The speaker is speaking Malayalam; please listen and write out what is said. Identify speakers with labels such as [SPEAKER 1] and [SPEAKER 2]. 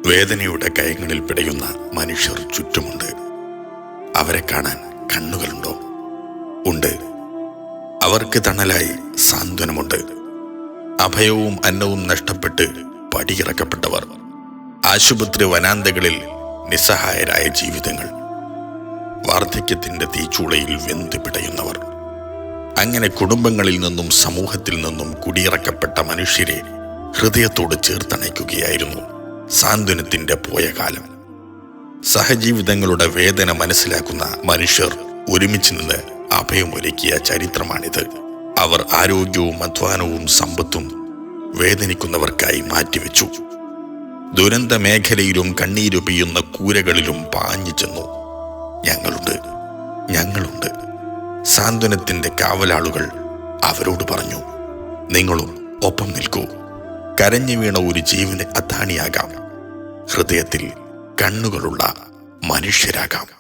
[SPEAKER 1] വേദനയുടെ കയങ്ങളിൽ പിടയുന്ന മനുഷ്യർ ചുറ്റുമുണ്ട്. അവരെ കാണാൻ കണ്ണുകളുണ്ടോ? ഉണ്ട്. അവർക്ക് തണലായി സാന്ത്വനമുണ്ട്. അഭയവും അന്നവും നഷ്ടപ്പെട്ട് പടിയിറക്കപ്പെട്ടവർ, ആശുപത്രി വനാന്തകളിൽ നിസ്സഹായരായ ജീവിതങ്ങൾ, വാർദ്ധക്യത്തിന്റെ തീച്ചൂളയിൽ വെന്ത് പിടയുന്നവർ. അങ്ങനെ കുടുംബങ്ങളിൽ നിന്നും സമൂഹത്തിൽ നിന്നും കുടിയിറക്കപ്പെട്ട മനുഷ്യരെ ഹൃദയത്തോട് ചേർത്തണയ്ക്കുകയായിരുന്നു സാന്ത്വനത്തിന്റെ പോയ കാലം. സഹജീവിതങ്ങളുടെ വേദന മനസ്സിലാക്കുന്ന മനുഷ്യർ ഒരുമിച്ച് നിന്ന് അഭയമൊരുക്കിയ ചരിത്രമാണിത്. അവർ ആരോഗ്യവും അധ്വാനവും സമ്പത്തും വേദനിക്കുന്നവർക്കായി മാറ്റിവെച്ചു. ദുരന്ത മേഖലയിലും കണ്ണീരു പെയ്യുന്ന കൂരകളിലും പാഞ്ഞു ചെന്നു. ഞങ്ങളുണ്ട്. സാന്ത്വനത്തിന്റെ കാവലാളുകൾ അവരോട് പറഞ്ഞു, നിങ്ങളും ഒപ്പം നിൽക്കൂ. കരഞ്ഞു വീണ ഒരു ജീവന് അത്താണിയാകാം. ഹൃദയത്തിൽ കണ്ണുകളുള്ള മനുഷ്യരാകാം.